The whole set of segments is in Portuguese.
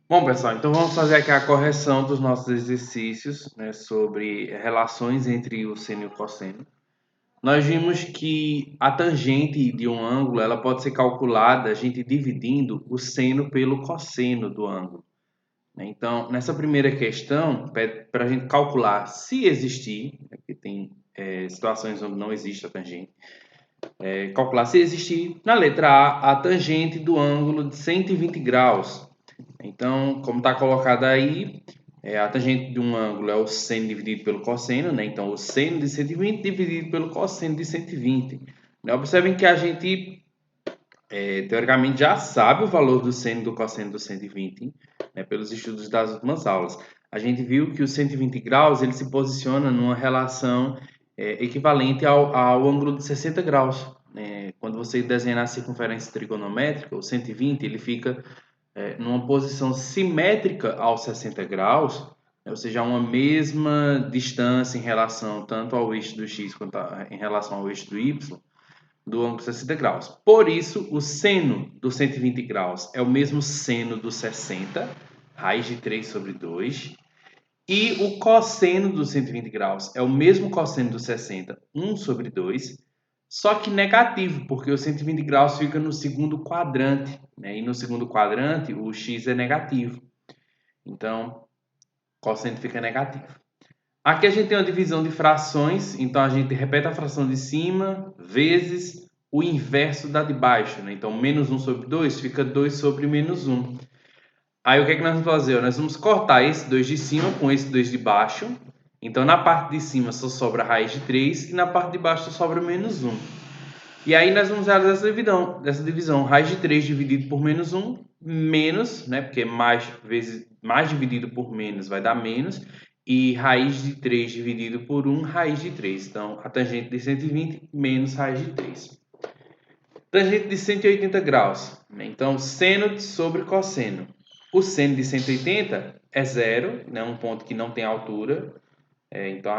Bom, pessoal, então vamos fazer aqui a correção dos nossos exercícios, né, sobre relações entre o seno e o cosseno. Nós vimos que a tangente de um ângulo ela pode ser calculada a gente dividindo o seno pelo cosseno do ângulo, né? Então, nessa primeira questão, para a gente calcular se existir, né, porque tem situações onde não existe a tangente, calcular se existir, na letra a tangente do ângulo de 120 graus. Então, como está colocado aí, a tangente de um ângulo é o seno dividido pelo cosseno, né? Então, o seno de 120 dividido pelo cosseno de 120. Né? Observem que a gente, teoricamente, já sabe o valor do seno e do cosseno do 120, né? Pelos estudos das últimas aulas. A gente viu que o 120 graus ele se posiciona numa relação equivalente ao ângulo de 60 graus. Né? Quando você desenhar a circunferência trigonométrica, o 120 ele fica numa posição simétrica aos 60 graus, né, ou seja, uma mesma distância em relação tanto ao eixo do x quanto em relação ao eixo do y, do ângulo 60 graus. Por isso, o seno do 120 graus é o mesmo seno do 60, raiz de 3 sobre 2, e o cosseno do 120 graus é o mesmo cosseno do 60, 1 sobre 2, só que negativo, porque o 120 graus fica no segundo quadrante, né? E no segundo quadrante o x é negativo. Então, o cosseno fica negativo. Aqui a gente tem uma divisão de frações, então a gente repete a fração de cima vezes o inverso da de baixo, né? Então, menos 1 sobre 2 fica 2 sobre menos 1. Aí o que é que nós vamos fazer? Nós vamos cortar esse 2 de cima com esse 2 de baixo. Então, na parte de cima só sobra a raiz de 3 e na parte de baixo só sobra menos 1. E aí nós vamos realizar essa divisão. Raiz de 3 dividido por menos 1, menos, né? Porque mais dividido por menos vai dar menos. E raiz de 3 dividido por 1, raiz de 3. Então, a tangente de 120 menos raiz de 3. Tangente de 180 graus. Então, seno sobre cosseno. O seno de 180 é zero, né? Um ponto que não tem altura. Então,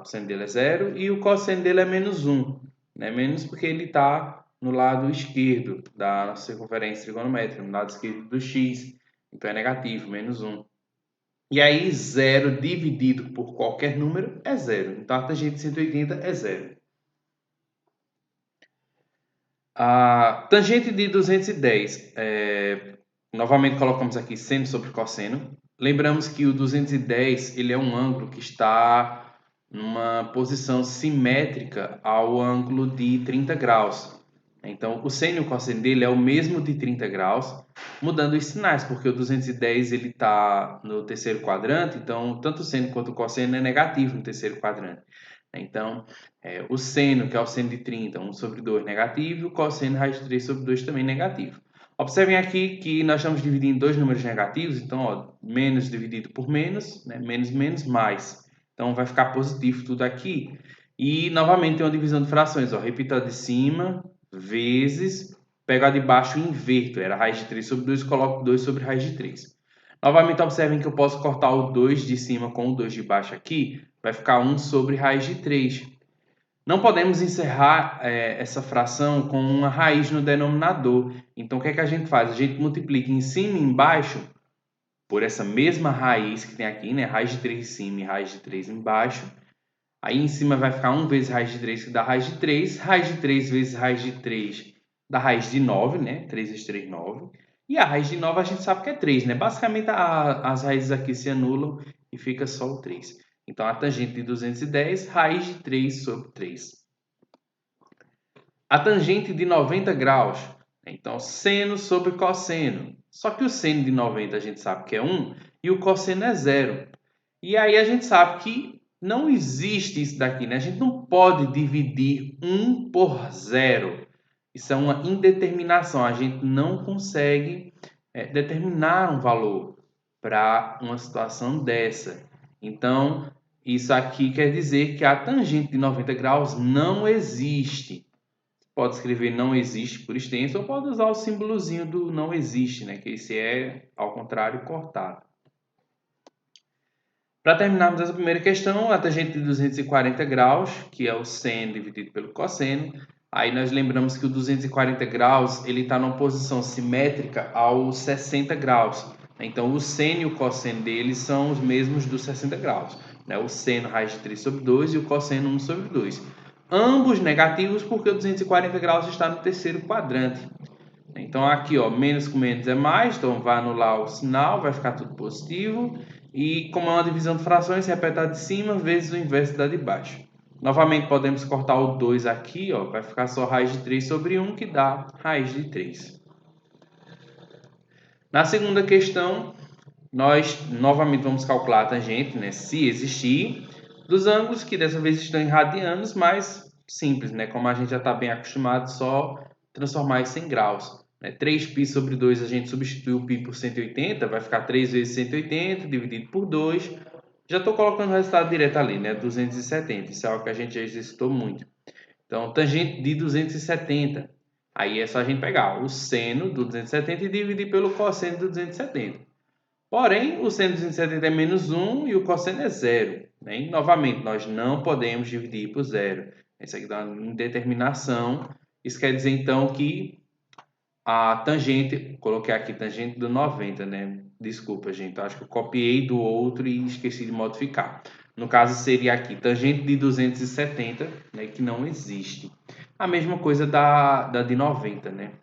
o seno dele é zero. E o cosseno dele é menos 1. Né? Menos porque ele está no lado esquerdo da circunferência trigonométrica, no lado esquerdo do x. Então, é negativo, menos 1. E aí, zero dividido por qualquer número é zero. Então, a tangente de 180 é zero. A tangente de 210, novamente colocamos aqui seno sobre cosseno. Lembramos que o 210 ele é um ângulo que está numa posição simétrica ao ângulo de 30 graus. Então, o seno e o cosseno dele é o mesmo de 30 graus, mudando os sinais, porque o 210 ele está no terceiro quadrante, então tanto o seno quanto o cosseno é negativo no terceiro quadrante. Então, o seno, que é o seno de 30, 1 sobre 2 negativo, e o cosseno raiz de 3 sobre 2 também negativo. Observem aqui que nós estamos dividindo dois números negativos, então, ó, menos dividido por menos, né? Menos, menos, mais. Então, vai ficar positivo tudo aqui. E, novamente, tem uma divisão de frações. Ó. Repito a de cima, vezes, pego a de baixo e inverto. Era raiz de 3 sobre 2, coloco 2 sobre raiz de 3. Novamente, observem que eu posso cortar o 2 de cima com o 2 de baixo aqui. Vai ficar 1 sobre raiz de 3. Não podemos encerrar essa fração com uma raiz no denominador. Então, o que é que a gente faz? A gente multiplica em cima e embaixo por essa mesma raiz que tem aqui, né? Raiz de 3 em cima e raiz de 3 embaixo. Aí em cima vai ficar 1 vezes raiz de 3, que dá raiz de 3. Raiz de 3 vezes raiz de 3 dá raiz de 9, né? 3 vezes 3, 9. E a raiz de 9 a gente sabe que é 3, né? Basicamente as raízes aqui se anulam e fica só o 3. Então, a tangente de 210, raiz de 3 sobre 3. A tangente de 90 graus, então, seno sobre cosseno. Só que o seno de 90 a gente sabe que é 1 e o cosseno é 0. E aí a gente sabe que não existe isso daqui, né? A gente não pode dividir 1 por 0. Isso é uma indeterminação. A gente não consegue determinar um valor para uma situação dessa. Então, isso aqui quer dizer que a tangente de 90 graus não existe. Pode escrever não existe por extenso ou pode usar o símbolozinho do não existe, né? Que esse é, ao contrário, cortado. Para terminarmos essa primeira questão, a tangente de 240 graus, que é o seno dividido pelo cosseno. Aí nós lembramos que o 240 graus ele está numa posição simétrica aos 60 graus. Então, o seno e o cosseno deles são os mesmos dos 60 graus. Né? O seno raiz de 3 sobre 2 e o cosseno 1 sobre 2. Ambos negativos porque o 240 graus está no terceiro quadrante. Então, aqui, ó, menos com menos é mais, então vai anular o sinal, vai ficar tudo positivo. E como é uma divisão de frações, repete a de cima vezes o inverso da de baixo. Novamente, podemos cortar o 2 aqui, ó, vai ficar só raiz de 3 sobre 1, que dá raiz de 3. Na segunda questão, nós novamente vamos calcular a tangente, né, se existir, dos ângulos que dessa vez estão em radianos, mas simples, né, como a gente já está bem acostumado, só transformar isso em graus. 3π sobre 2 a gente substitui o π por 180, vai ficar 3 vezes 180 dividido por 2. Já estou colocando o resultado direto ali, né, 270, isso é algo que a gente já exercitou muito. Então, tangente de 270. Aí é só a gente pegar o seno do 270 e dividir pelo cosseno do 270. Porém, o seno de 270 é menos 1 e o cosseno é 0. Né? E, novamente, nós não podemos dividir por 0. Isso aqui dá uma indeterminação. Isso quer dizer, então, que a tangente... Coloquei aqui tangente do 90, né? Desculpa, gente. Acho que eu copiei do outro e esqueci de modificar. No caso, seria aqui tangente de 270, né? Que não existe. A mesma coisa da de 90, né?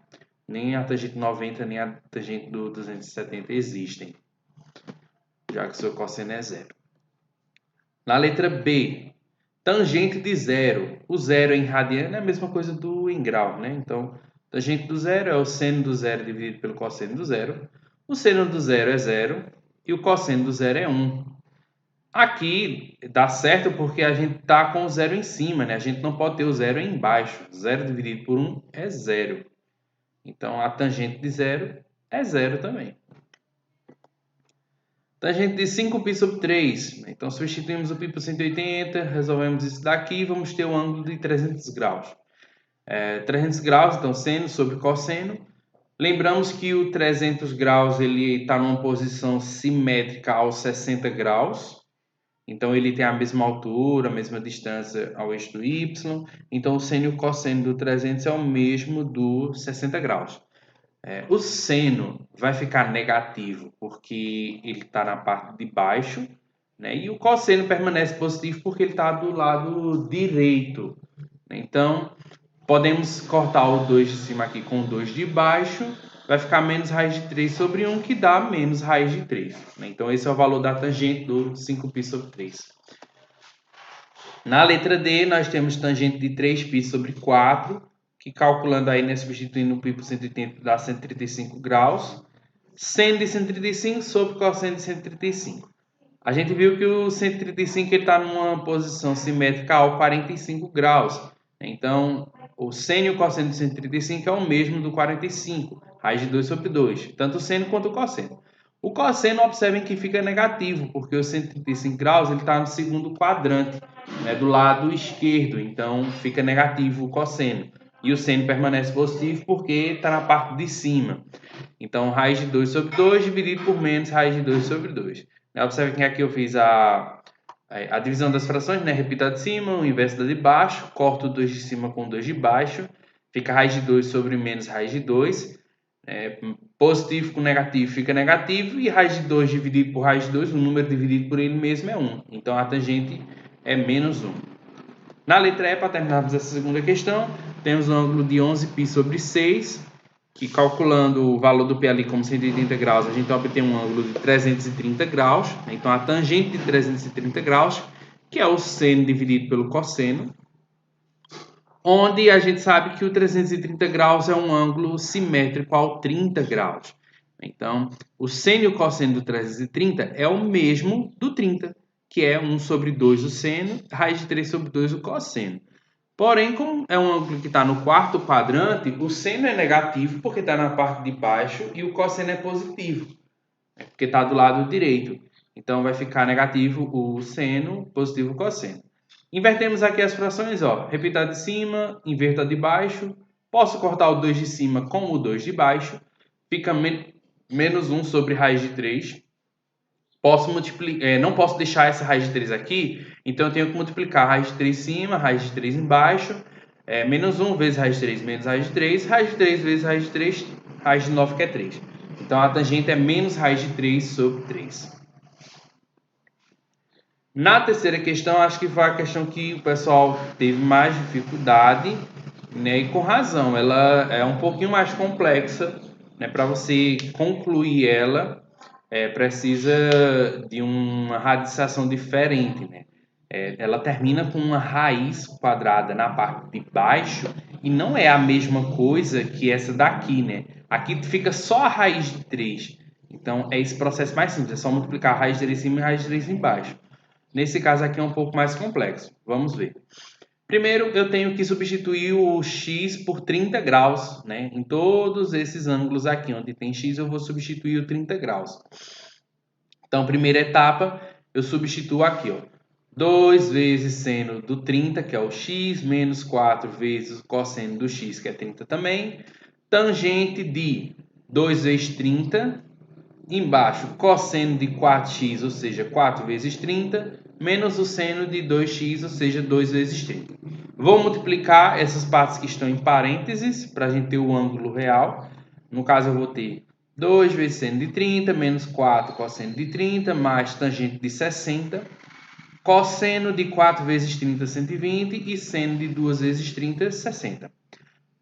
Nem a tangente 90, nem a tangente do 270 existem, já que o seu cosseno é 0. Na letra B, tangente de 0. O 0 em radiano é a mesma coisa do em grau, né? Então, tangente do 0 é o seno do 0 dividido pelo cosseno do 0. O seno do 0 é 0 e o cosseno do 0 é 1. Aqui dá certo porque a gente está com o 0 em cima, né? A gente não pode ter o 0 embaixo. 0 dividido por 1 é 0. Então, a tangente de 0 é 0 também. Tangente de 5π sobre 3. Então, substituímos o π por 180, resolvemos isso daqui e vamos ter um ângulo de 300 graus. 300 graus, então, seno sobre cosseno. Lembramos que o 300 graus ele está numa posição simétrica aos 60 graus. Então, ele tem a mesma altura, a mesma distância ao eixo do y. Então, o seno e o cosseno do 300 é o mesmo do 60 graus. O seno vai ficar negativo porque ele está na parte de baixo, né? E o cosseno permanece positivo porque ele está do lado direito. Então, podemos cortar o 2 de cima aqui com o 2 de baixo. Vai ficar menos raiz de 3 sobre 1, que dá menos raiz de 3. Então, esse é o valor da tangente do 5π sobre 3. Na letra D, nós temos tangente de 3π sobre 4, que calculando aí, né, substituindo o π por 180, dá 135 graus. Seno de 135 sobre cosseno de 135. A gente viu que o 135 está numa posição simétrica ao 45 graus. Então, o seno e o cosseno de 135 é o mesmo do 45, raiz de 2 sobre 2, tanto o seno quanto o cosseno. O cosseno, observem que fica negativo, porque o 135 graus está no segundo quadrante, né, do lado esquerdo, então fica negativo o cosseno. E o seno permanece positivo porque está na parte de cima. Então, raiz de 2 sobre 2 dividido por menos raiz de 2 sobre 2. Observem que aqui eu fiz a divisão das frações, né? Repito a de cima, o inverso da de baixo, corto 2 de cima com 2 de baixo, fica raiz de 2 sobre menos raiz de 2. Positivo com negativo fica negativo, e raiz de 2 dividido por raiz de 2, o número dividido por ele mesmo é 1. Então, a tangente é menos 1. Na letra E, para terminarmos essa segunda questão, temos um ângulo de 11π sobre 6, que calculando o valor do P ali como 180 graus, a gente obtém um ângulo de 330 graus. Então, a tangente de 330 graus, que é o seno dividido pelo cosseno, onde a gente sabe que o 330 graus é um ângulo simétrico ao 30 graus. Então, o seno e o cosseno do 330 é o mesmo do 30, que é 1 sobre 2 o seno, raiz de 3 sobre 2 o cosseno. Porém, como é um ângulo que está no quarto quadrante, o seno é negativo porque está na parte de baixo e o cosseno é positivo, porque está do lado direito. Então, vai ficar negativo o seno, positivo o cosseno. Invertemos aqui as frações, ó. Repito a de cima, inverto a de baixo. Posso cortar o 2 de cima com o 2 de baixo. Fica menos 1 sobre raiz de 3. Não posso deixar essa raiz de 3 aqui, então eu tenho que multiplicar raiz de 3 em cima, raiz de 3 embaixo. Menos 1 vezes raiz de 3 menos raiz de 3 vezes raiz de 3, raiz de 9 que é 3. Então, a tangente é menos raiz de 3 sobre 3. Na terceira questão, acho que foi a questão que o pessoal teve mais dificuldade, né? E com razão, ela é um pouquinho mais complexa, né? Para você concluir ela, precisa de uma radicação diferente, né? Ela termina com uma raiz quadrada na parte de baixo e não é a mesma coisa que essa daqui, né? Aqui fica só a raiz de 3. Então, é esse processo mais simples, é só multiplicar a raiz de 3 em cima e a raiz de 3 embaixo. Nesse caso aqui é um pouco mais complexo. Vamos ver. Primeiro, eu tenho que substituir o x por 30 graus, né? Em todos esses ângulos aqui onde tem x, eu vou substituir o 30 graus. Então, primeira etapa, eu substituo aqui, ó. 2 vezes seno do 30, que é o x, menos 4 vezes o cosseno do x, que é 30 também. Tangente de 2 vezes 30, embaixo, cosseno de 4x, ou seja, 4 vezes 30, menos o seno de 2x, ou seja, 2 vezes 30. Vou multiplicar essas partes que estão em parênteses, para a gente ter o ângulo real. No caso, eu vou ter 2 vezes seno de 30, menos 4 cosseno de 30, mais tangente de 60. Cosseno de 4 vezes 30, 120, e seno de 2 vezes 30, 60.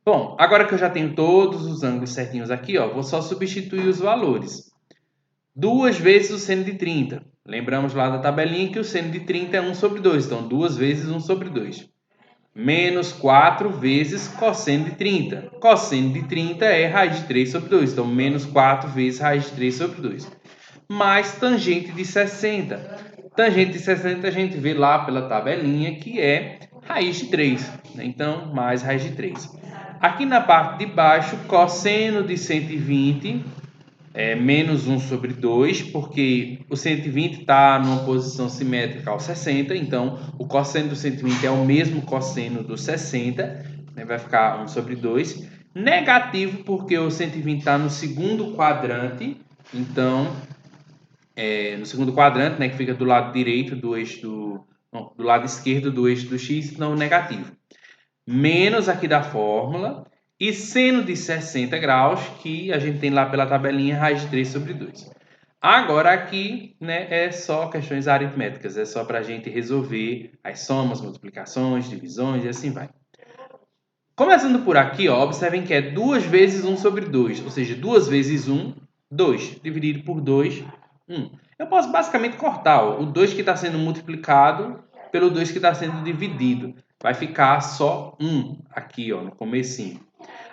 Bom, agora que eu já tenho todos os ângulos certinhos aqui, ó, vou só substituir os valores. 2 vezes o seno de 30. Lembramos lá da tabelinha que o seno de 30 é 1 sobre 2. Então, 2 vezes 1 sobre 2. Menos 4 vezes cosseno de 30. Cosseno de 30 é raiz de 3 sobre 2. Então, menos 4 vezes raiz de 3 sobre 2. Mais tangente de 60. Tangente de 60 a gente vê lá pela tabelinha que é raiz de 3. Então, mais raiz de 3. Aqui na parte de baixo, cosseno de 120 é menos 1 sobre 2, porque o 120 está numa posição simétrica ao 60, então o cosseno do 120 é o mesmo cosseno do 60, né, vai ficar 1 sobre 2. Negativo, porque o 120 está no segundo quadrante, então, no segundo quadrante, né, que fica do lado direito do eixo do lado esquerdo do eixo do x, então negativo. Menos aqui da fórmula, e seno de 60 graus, que a gente tem lá pela tabelinha, raiz de 3 sobre 2. Agora aqui, né, é só questões aritméticas, é só para a gente resolver as somas, multiplicações, divisões e assim vai. Começando por aqui, ó, observem que é 2 vezes 1 sobre 2, ou seja, 2 vezes 1, 2, dividido por 2, 1. Eu posso basicamente cortar ó, o 2 que está sendo multiplicado pelo 2 que está sendo dividido. Vai ficar só 1 aqui, ó, no comecinho.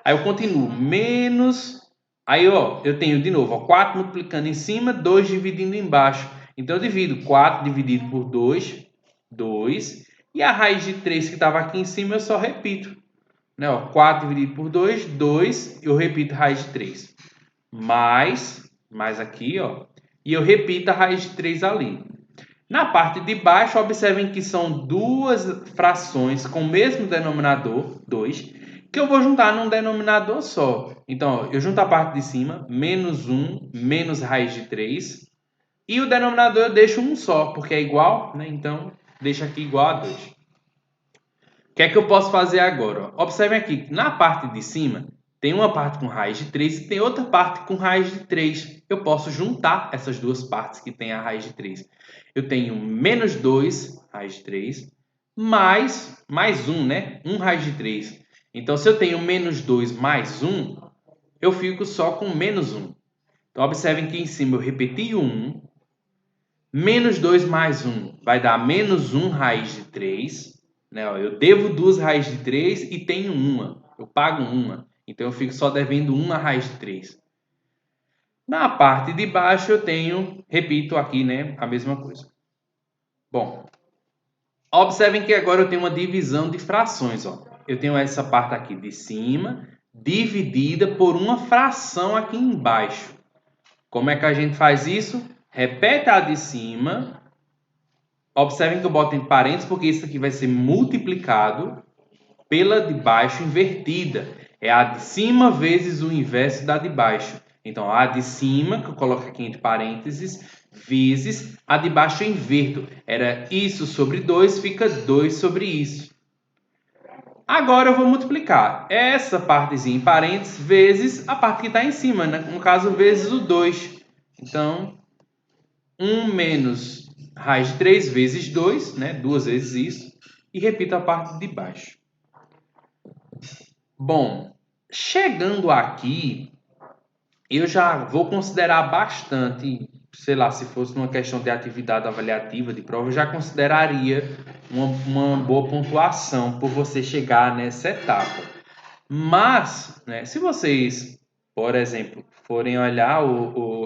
Aí eu continuo, menos... Aí, ó, eu tenho de novo, ó, 4 multiplicando em cima, 2 dividindo embaixo. Então, eu divido 4 dividido por 2, 2. E a raiz de 3 que estava aqui em cima, eu só repito. Né, ó, 4 dividido por 2, 2. Eu repito a raiz de 3. Mais aqui, ó. E eu repito a raiz de 3 ali. Na parte de baixo, observem que são duas frações com o mesmo denominador, 2, que eu vou juntar num denominador só. Então, ó, eu junto a parte de cima, menos 1, menos raiz de 3. E o denominador eu deixo um só, porque é igual, né? Então, deixa aqui igual a 2. O que é que eu posso fazer agora? Observem aqui, na parte de cima, tem uma parte com raiz de 3 e tem outra parte com raiz de 3. Eu posso juntar essas duas partes que tem a raiz de 3. Eu tenho menos 2, raiz de 3, mais 1, né? 1 raiz de 3. Então, se eu tenho menos 2 mais 1, eu fico só com menos 1. Então, observem que em cima eu repeti o 1. Menos 2 mais 1 vai dar menos 1 raiz de 3. Né? Eu devo 2 raiz de 3 e tenho 1. Eu pago 1. Então, eu fico só devendo 1 raiz de 3. Na parte de baixo eu tenho, repito aqui, né, a mesma coisa. Bom, observem que agora eu tenho uma divisão de frações. Ó. Eu tenho essa parte aqui de cima, dividida por uma fração aqui embaixo. Como é que a gente faz isso? Repete a de cima. Observem que eu boto em parênteses, porque isso aqui vai ser multiplicado pela de baixo invertida. É a de cima vezes o inverso da de baixo. Então, a de cima, que eu coloco aqui entre parênteses, vezes a de baixo eu inverto. Era isso sobre 2, fica 2 sobre isso. Agora eu vou multiplicar essa partezinha em parênteses vezes a parte que está em cima, né? No caso, vezes o 2. Então, 1 menos raiz de 3 vezes 2, né? 2 vezes isso. E repito a parte de baixo. Bom, chegando aqui, eu já vou considerar bastante, sei lá, se fosse uma questão de atividade avaliativa de prova, eu já consideraria uma boa pontuação por você chegar nessa etapa. Mas, né, se vocês, por exemplo, forem olhar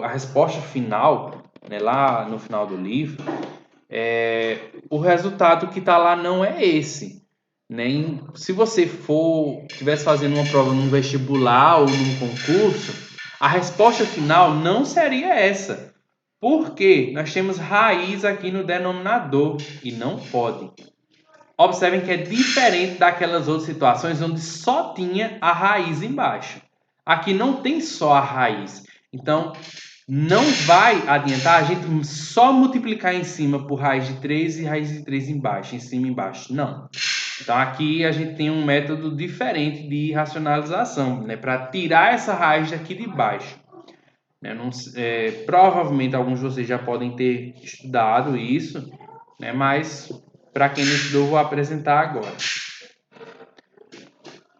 a resposta final, né, lá no final do livro, o resultado que está lá não é esse. Né? Se você estivesse fazendo uma prova num vestibular ou num concurso, a resposta final não seria essa. Porque nós temos raiz aqui no denominador e não pode. Observem que é diferente daquelas outras situações onde só tinha a raiz embaixo. Aqui não tem só a raiz. Então, não vai adiantar a gente só multiplicar em cima por raiz de 3 e raiz de 3 embaixo, em cima e embaixo. Não. Então, aqui a gente tem um método diferente de racionalização, né, para tirar essa raiz daqui de baixo. Provavelmente alguns de vocês já podem ter estudado isso, né, mas para quem não estudou, vou apresentar agora.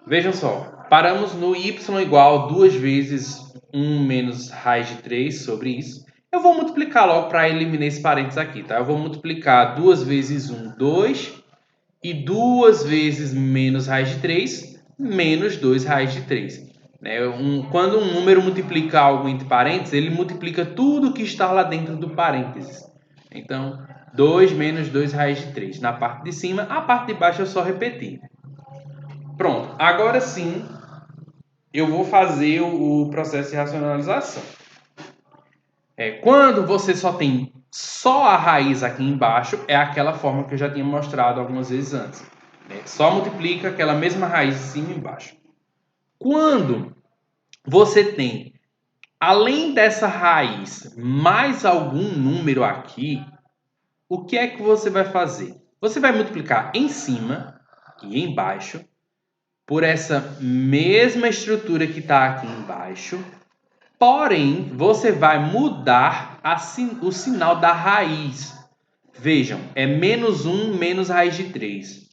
Vejam só, paramos no y igual a 2 vezes 1 menos raiz de 3 sobre isso. Eu vou multiplicar logo para eliminar esse parênteses aqui, tá? Eu vou multiplicar 2 vezes 1, 2, e 2 vezes menos raiz de 3, menos 2 raiz de 3. Quando um número multiplica algo entre parênteses, ele multiplica tudo que está lá dentro do parênteses. Então, 2 menos 2 raiz de 3. Na parte de cima, a parte de baixo eu só repetir. Pronto, agora sim eu vou fazer o processo de racionalização. Quando você só tem só a raiz aqui embaixo, é aquela forma que eu já tinha mostrado algumas vezes antes. Só multiplica aquela mesma raiz de cima e embaixo. Quando você tem, além dessa raiz, mais algum número aqui, o que é que você vai fazer? Você vai multiplicar em cima e embaixo por essa mesma estrutura que está aqui embaixo, porém, você vai mudar o sinal da raiz. Vejam, é menos 1 menos raiz de 3.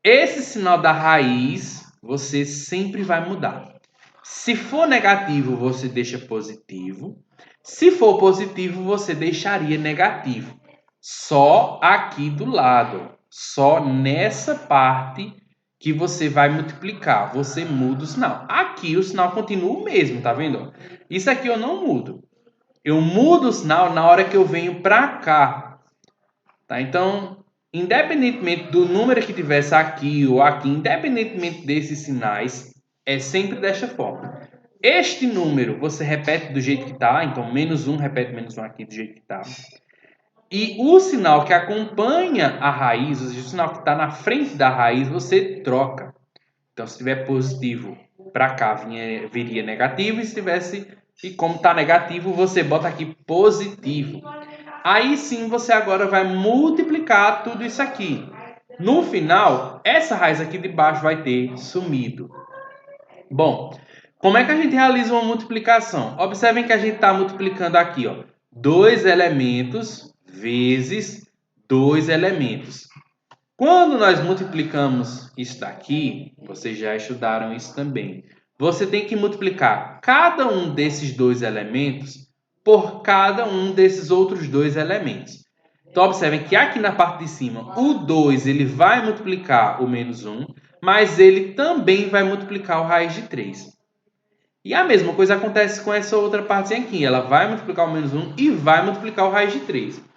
Esse sinal da raiz, você sempre vai mudar. Se for negativo, você deixa positivo. Se for positivo, você deixaria negativo. Só aqui do lado, só nessa parte que você vai multiplicar, você muda o sinal. Aqui o sinal continua o mesmo, tá vendo? Isso aqui eu não mudo. Eu mudo o sinal na hora que eu venho para cá. Tá? Então, independentemente do número que tivesse aqui ou aqui, independentemente desses sinais, é sempre desta forma. Este número você repete do jeito que está, então menos 1 repete menos 1 aqui do jeito que está. E o sinal que acompanha a raiz, ou seja, o sinal que está na frente da raiz, você troca. Então, se tiver positivo para cá, viria negativo. E como está negativo, você bota aqui positivo. Aí sim, você agora vai multiplicar tudo isso aqui. No final, essa raiz aqui de baixo vai ter sumido. Bom, como é que a gente realiza uma multiplicação? Observem que a gente está multiplicando aqui, ó, 2 elementos vezes 2 elementos. Quando nós multiplicamos isso daqui, vocês já estudaram isso também, você tem que multiplicar cada um desses 2 elementos por cada um desses outros 2 elementos. Então, observem que aqui na parte de cima, o 2 ele vai multiplicar o menos 1, mas ele também vai multiplicar o raiz de 3. E a mesma coisa acontece com essa outra parte aqui. Ela vai multiplicar o menos 1 e vai multiplicar o raiz de 3.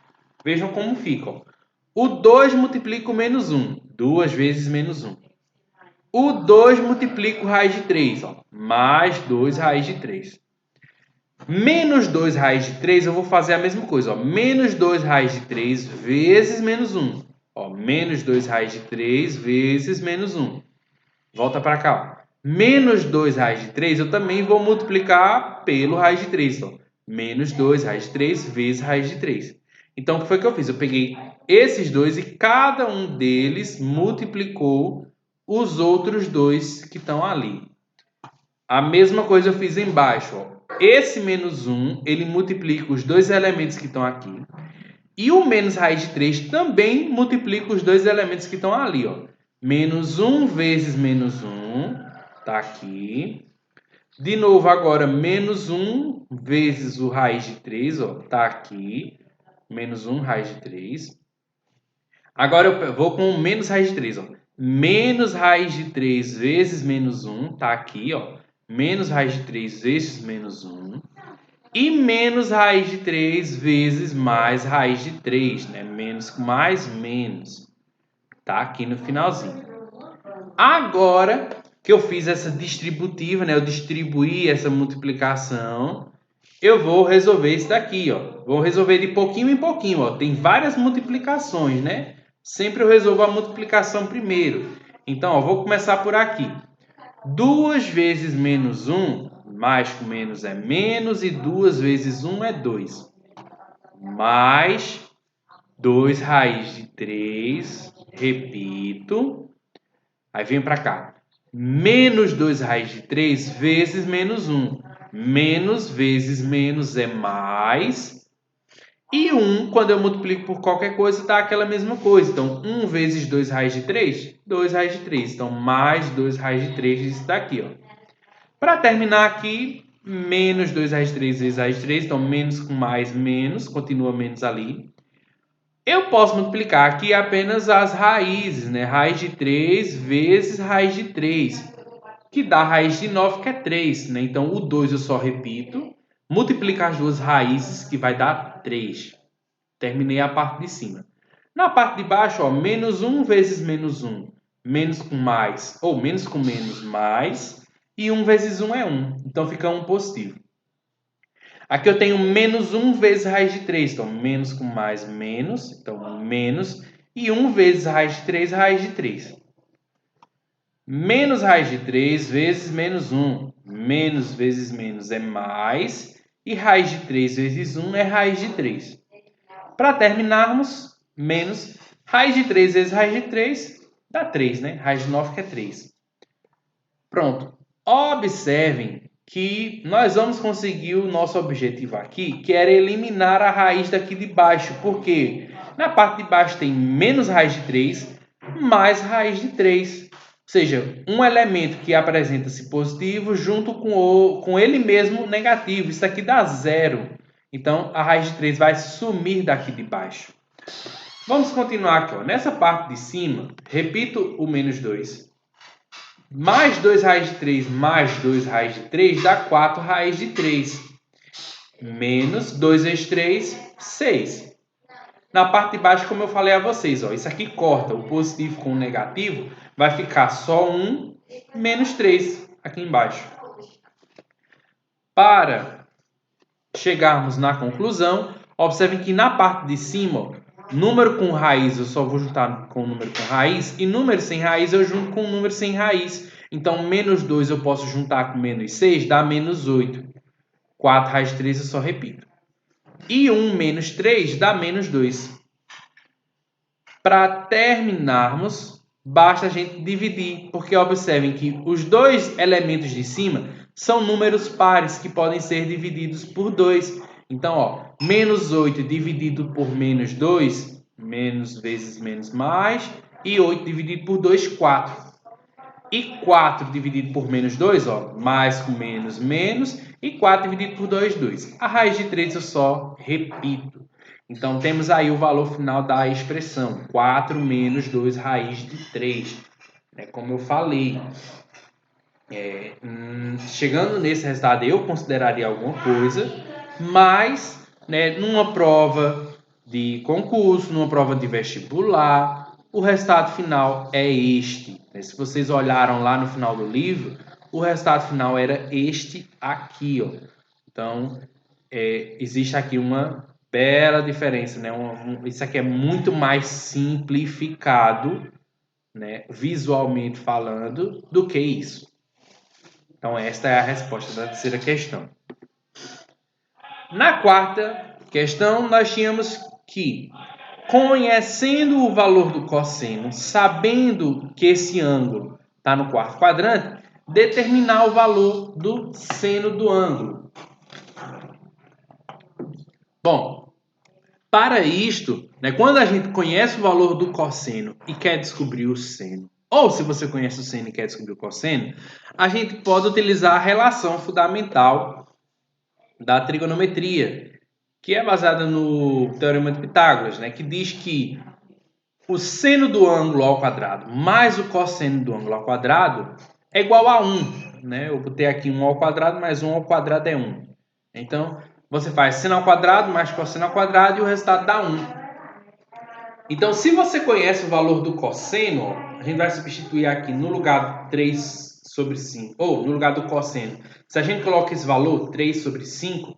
Vejam como fica. Ó. O 2 multiplica o menos 1. 2 vezes menos 1. O 2 multiplica o raiz de 3. Ó. Mais 2 raiz de 3. Menos 2 raiz de 3, eu vou fazer a mesma coisa. Ó. Menos 2 raiz de 3 vezes menos 1. Ó. Menos 2 raiz de 3 vezes menos 1. Volta para cá. Ó. Menos 2 raiz de 3, eu também vou multiplicar pelo raiz de 3. Ó. Menos 2 raiz de 3 vezes raiz de 3. Então, o que foi que eu fiz? Eu peguei esses dois e cada um deles multiplicou os outros dois que estão ali. A mesma coisa eu fiz embaixo. Ó. Esse menos 1, ele multiplica os dois elementos que estão aqui. E o menos raiz de 3 também multiplica os dois elementos que estão ali. Ó. Menos 1 vezes menos 1, está aqui. De novo agora, menos 1 vezes o raiz de 3, está aqui. Menos 1 raiz de 3. Agora eu vou com menos raiz de 3. Ó. Menos raiz de 3 vezes menos 1, está aqui. Ó. Menos raiz de 3 vezes menos 1. E menos raiz de 3 vezes mais raiz de 3, né? Menos com mais, menos. Tá aqui no finalzinho. Agora que eu fiz essa distributiva, né? Eu distribuí essa multiplicação, eu vou resolver isso daqui, ó. Vou resolver de pouquinho em pouquinho, ó. Tem várias multiplicações, né? Sempre eu resolvo a multiplicação primeiro. Então, ó, vou começar por aqui. 2 vezes menos 1, mais com menos é menos, e 2 vezes 1 é 2. Mais 2 raiz de 3, repito. Aí vem para cá. Menos 2 raiz de 3 vezes menos 1. Menos vezes menos é mais. E 1, quando eu multiplico por qualquer coisa, dá aquela mesma coisa. Então, 1 vezes 2 raiz de 3, 2 raiz de 3. Então, mais 2 raiz de 3, isso daqui, ó. Para terminar aqui, menos 2 raiz de 3 vezes raiz de 3. Então, menos com mais, menos. Continua menos ali. Eu posso multiplicar aqui apenas as raízes, né? Raiz de 3 vezes raiz de 3, que dá raiz de 9, que é 3, né? Então, o 2 eu só repito. Multiplicar as duas raízes, que vai dar 3. Terminei a parte de cima. Na parte de baixo, ó, menos 1 vezes menos 1. Menos com mais, ou menos com menos, mais. E 1 vezes 1 é 1. Então, fica 1 positivo. Aqui eu tenho menos 1 vezes raiz de 3. Então, menos com mais, menos. Então, menos. E 1 vezes raiz de 3, raiz de 3. Menos raiz de 3 vezes menos 1. Menos vezes menos é mais. E raiz de 3 vezes 1 é raiz de 3. Para terminarmos, menos raiz de 3 vezes raiz de 3 dá 3, né? Raiz de 9 que é 3. Pronto. Observem que nós vamos conseguir o nosso objetivo aqui, que era eliminar a raiz daqui de baixo. Por quê? Na parte de baixo tem menos raiz de 3, mais raiz de 3. Ou seja, um elemento que apresenta-se positivo junto com ele mesmo negativo. Isso aqui dá zero. Então, a raiz de 3 vai sumir daqui de baixo. Vamos continuar aqui. Ó. Nessa parte de cima, repito o menos 2. Mais 2 raiz de 3 mais 2 raiz de 3 dá 4 raiz de 3. Menos 2 vezes 3, 6. Na parte de baixo, como eu falei a vocês, ó, isso aqui corta o positivo com o negativo, vai ficar só 1 menos 3 aqui embaixo. Para chegarmos na conclusão, observem que na parte de cima, ó, número com raiz eu só vou juntar com o número com raiz, e número sem raiz eu junto com o número sem raiz. Então, menos 2 eu posso juntar com menos 6, dá menos 8. 4 raiz de 3 eu só repito. E 1 menos 3 dá menos 2. Para terminarmos, basta a gente dividir, porque observem que os dois elementos de cima são números pares que podem ser divididos por 2. Então, ó, menos 8 dividido por menos 2, menos vezes menos mais, e 8 dividido por 2, 4. E 4 dividido por menos 2, ó, mais com menos, menos, e 4 dividido por 2, 2. A raiz de 3 eu só repito. Então, temos aí o valor final da expressão, 4 menos 2 raiz de 3. Como eu falei, chegando nesse resultado, eu consideraria alguma coisa, mas numa prova de concurso, numa prova de vestibular, o resultado final é este. Se vocês olharam lá no final do livro, o resultado final era este aqui. Ó. Então, existe aqui uma bela diferença. Né? Isso aqui é muito mais simplificado, né? Visualmente falando, do que isso. Então, esta é a resposta da terceira questão. Na quarta questão, nós tínhamos que conhecendo o valor do cosseno, sabendo que esse ângulo está no quarto quadrante, determinar o valor do seno do ângulo. Bom, para isto, né, quando a gente conhece o valor do cosseno e quer descobrir o seno, ou se você conhece o seno e quer descobrir o cosseno, a gente pode utilizar a relação fundamental da trigonometria, que é baseada no Teorema de Pitágoras, né, que diz que o seno do ângulo ao quadrado mais o cosseno do ângulo ao quadrado é igual a 1. Né? Eu botei aqui 1 ao quadrado mais 1 ao quadrado é 1. Então, você faz seno ao quadrado mais cosseno ao quadrado e o resultado dá 1. Então, se você conhece o valor do cosseno, a gente vai substituir aqui no lugar 3 sobre 5, ou no lugar do cosseno. Se a gente coloca esse valor, 3 sobre 5,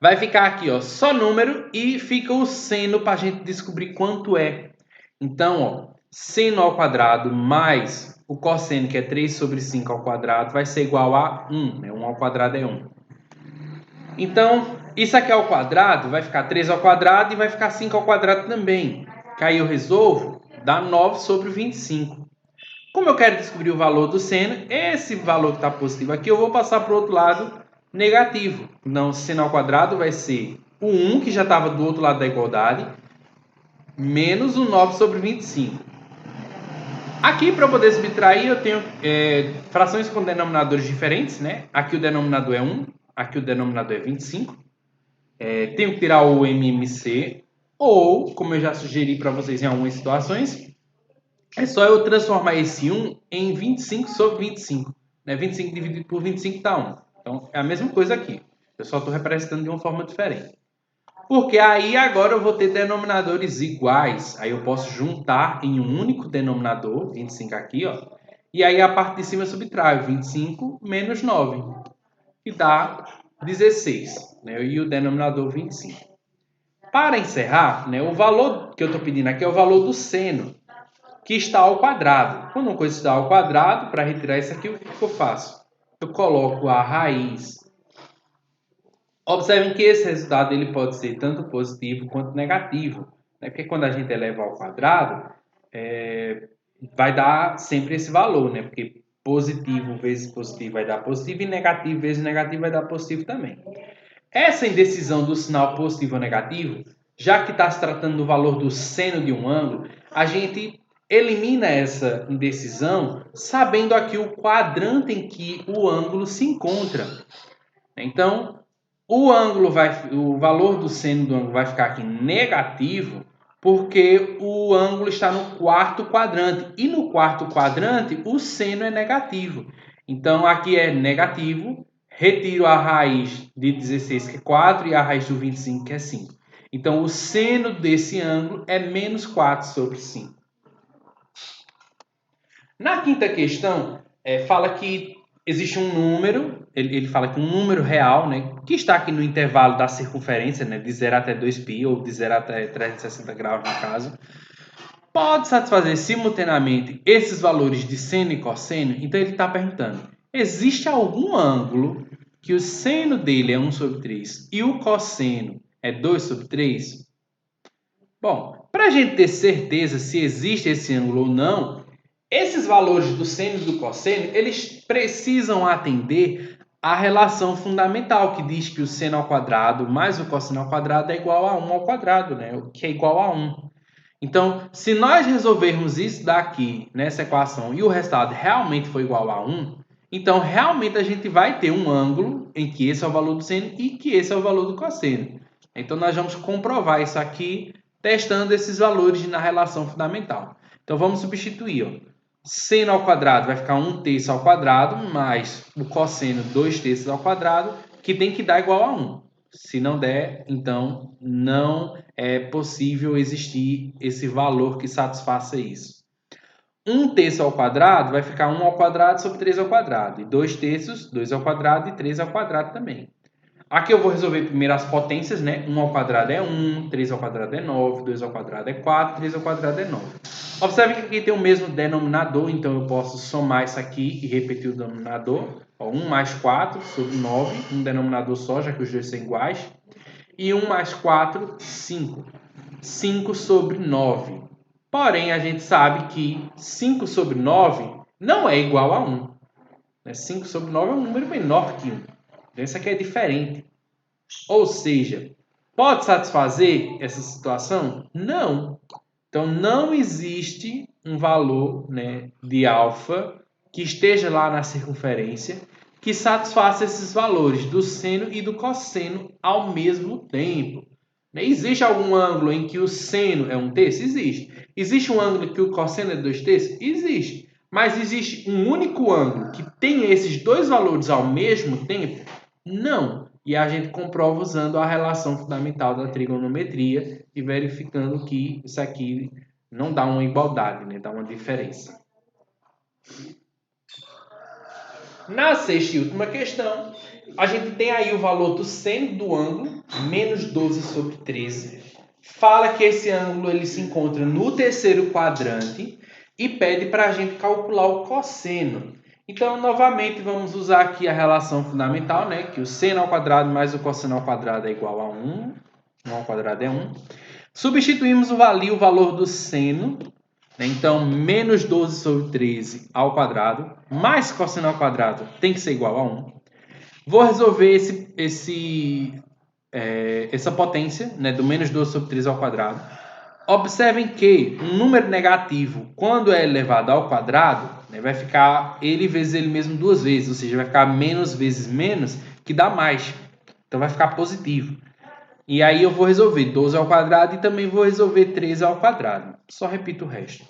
vai ficar aqui, ó, só número e fica o seno para a gente descobrir quanto é. Então, ó, seno ao quadrado mais o cosseno, que é 3 sobre 5 ao quadrado, vai ser igual a 1. Né? 1 ao quadrado é 1. Então, isso aqui ao quadrado vai ficar 3 ao quadrado e vai ficar 5 ao quadrado também. Que aí eu resolvo, dá 9 sobre 25. Como eu quero descobrir o valor do seno, esse valor que está positivo aqui, eu vou passar para o outro lado negativo. Então, seno ao quadrado vai ser o 1, que já estava do outro lado da igualdade, menos o 9 sobre 25. Aqui, para eu poder subtrair, eu tenho frações com denominadores diferentes, né? Aqui o denominador é 1, aqui o denominador é 25. Tenho que tirar o MMC, ou, como eu já sugeri para vocês em algumas situações, é só eu transformar esse 1 em 25 sobre 25. Né? 25 dividido por 25 dá 1. Então, é a mesma coisa aqui. Eu só estou representando de uma forma diferente. Porque aí agora eu vou ter denominadores iguais. Aí eu posso juntar em um único denominador, 25 aqui, ó. E aí a parte de cima eu subtraio 25 menos 9, que dá 16. Né? E o denominador 25. Para encerrar, né, o valor que eu estou pedindo aqui é o valor do seno, que está ao quadrado. Quando uma coisa está ao quadrado, para retirar isso aqui, o que eu faço? Eu coloco a raiz. Observem que esse resultado ele pode ser tanto positivo quanto negativo. Né? Porque quando a gente eleva ao quadrado, vai dar sempre esse valor. Né? Porque positivo vezes positivo vai dar positivo e negativo vezes negativo vai dar positivo também. Essa indecisão do sinal positivo ou negativo, já que está se tratando do valor do seno de um ângulo, a gente elimina essa indecisão sabendo aqui o quadrante em que o ângulo se encontra. Então, o valor do seno do ângulo vai ficar aqui negativo porque o ângulo está no quarto quadrante. E no quarto quadrante, o seno é negativo. Então, aqui é negativo. Retiro a raiz de 16, que é 4, e a raiz do 25, que é 5. Então, o seno desse ângulo é menos 4 sobre 5. Na quinta questão, fala que existe um número, ele fala que um número real, né, que está aqui no intervalo da circunferência, né, de 0 até 2π, ou de 0 até 360 graus no caso, pode satisfazer simultaneamente esses valores de seno e cosseno. Então ele está perguntando, existe algum ângulo que o seno dele é 1 sobre 3 e o cosseno é 2 sobre 3? Bom, para a gente ter certeza se existe esse ângulo ou não, esses valores do seno e do cosseno, eles precisam atender à relação fundamental, que diz que o seno ao quadrado mais o cosseno ao quadrado é igual a 1 ao quadrado, né? O que é igual a 1. Então, se nós resolvermos isso daqui, nessa equação, e o resultado realmente for igual a 1, então realmente a gente vai ter um ângulo em que esse é o valor do seno e que esse é o valor do cosseno. Então, nós vamos comprovar isso aqui testando esses valores na relação fundamental. Então, vamos substituir, ó. Seno ao quadrado vai ficar 1/3 ao quadrado, mais o cosseno 2/3 ao quadrado, que tem que dar igual a 1. Se não der, então não é possível existir esse valor que satisfaça isso. 1/3 ao quadrado vai ficar 1 ao quadrado sobre 3 ao quadrado. E 2/3, 2 ao quadrado e 3 ao quadrado também. Aqui eu vou resolver primeiro as potências, né? 1 ao quadrado é 1, 3 ao quadrado é 9, 2 ao quadrado é 4, 3 ao quadrado é 9. Observe que aqui tem o mesmo denominador, então eu posso somar isso aqui e repetir o denominador. Ó, 1 mais 4 sobre 9, um denominador só, já que os dois são iguais. E 1 mais 4, 5. 5 sobre 9. Porém, a gente sabe que 5 sobre 9 não é igual a 1. 5 sobre 9 é um número menor que 1. Então, isso aqui é diferente. Ou seja, pode satisfazer essa situação? Não. Então, não existe um valor, né, de alfa que esteja lá na circunferência que satisfaça esses valores do seno e do cosseno ao mesmo tempo. Existe algum ângulo em que o seno é 1/3? Existe. Existe um ângulo em que o cosseno é 2/3? Existe. Mas existe um único ângulo que tenha esses dois valores ao mesmo tempo? Não. E a gente comprova usando a relação fundamental da trigonometria e verificando que isso aqui não dá uma igualdade, né? Dá uma diferença. Na sexta e última questão, a gente tem aí o valor do seno do ângulo, menos 12 sobre 13. Fala que esse ângulo ele se encontra no terceiro quadrante e pede para a gente calcular o cosseno. Então, novamente, vamos usar aqui a relação fundamental, né? Que o seno ao quadrado mais o cosseno ao quadrado é igual a 1. 1 ao quadrado é 1. Substituímos o valor do seno. Então, menos 12 sobre 13 ao quadrado, mais cosseno ao quadrado tem que ser igual a 1. Vou resolver essa potência, né, do menos 12 sobre 13 ao quadrado. Observem que um número negativo, quando é elevado ao quadrado, né, vai ficar ele vezes ele mesmo duas vezes, ou seja, vai ficar menos vezes menos, que dá mais. Então, vai ficar positivo. E aí eu vou resolver 12 ao quadrado e também vou resolver 13 ao quadrado. Só repito o resto.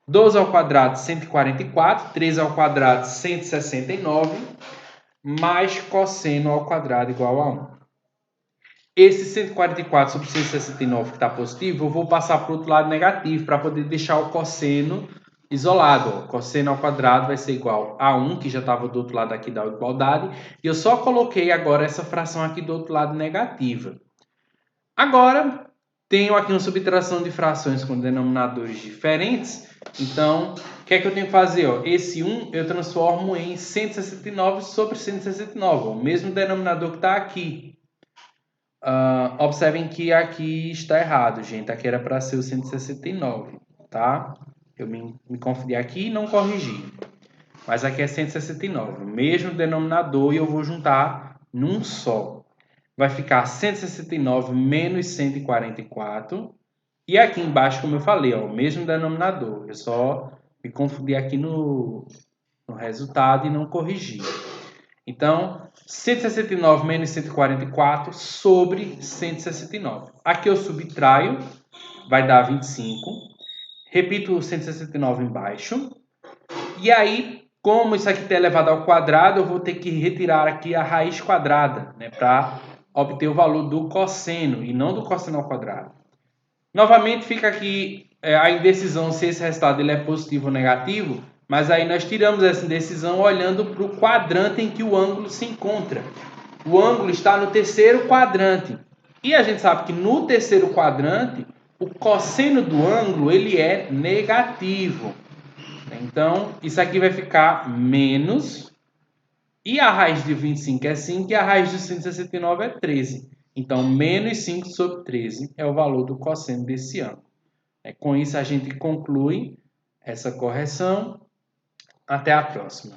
12 ao quadrado, 144. 13 ao quadrado, 169. Mais cosseno ao quadrado igual a 1. Esse 144 sobre 169 que está positivo, eu vou passar para o outro lado negativo, para poder deixar o cosseno isolado. O cosseno ao quadrado vai ser igual a 1, que já estava do outro lado aqui da igualdade. E eu só coloquei agora essa fração aqui do outro lado negativa. Agora, tenho aqui uma subtração de frações com denominadores diferentes. Então, o que é que eu tenho que fazer? Esse 1 eu transformo em 169 sobre 169, o mesmo denominador que está aqui. Observem que aqui está errado, gente. Aqui era para ser o 169, tá? Eu me confundi aqui e não corrigi. Mas aqui é 169, o mesmo denominador, e eu vou juntar num só. Vai ficar 169 menos 144. E aqui embaixo, como eu falei, o mesmo denominador. Eu só me confundi aqui no resultado e não corrigi. Então, 169 menos 144 sobre 169. Aqui eu subtraio, vai dar 25. Repito o 169 embaixo. E aí, como isso aqui está elevado ao quadrado, eu vou ter que retirar aqui a raiz quadrada, né, para obter o valor do cosseno e não do cosseno ao quadrado. Novamente fica aqui a indecisão se esse resultado ele é positivo ou negativo, mas aí nós tiramos essa indecisão olhando para o quadrante em que o ângulo se encontra. O ângulo está no terceiro quadrante. E a gente sabe que no terceiro quadrante, o cosseno do ângulo ele é negativo. Então, isso aqui vai ficar menos. E a raiz de 25 é 5 e a raiz de 169 é 13. Então, menos 5 sobre 13 é o valor do cosseno desse ângulo. Com isso, a gente conclui essa correção. Até a próxima.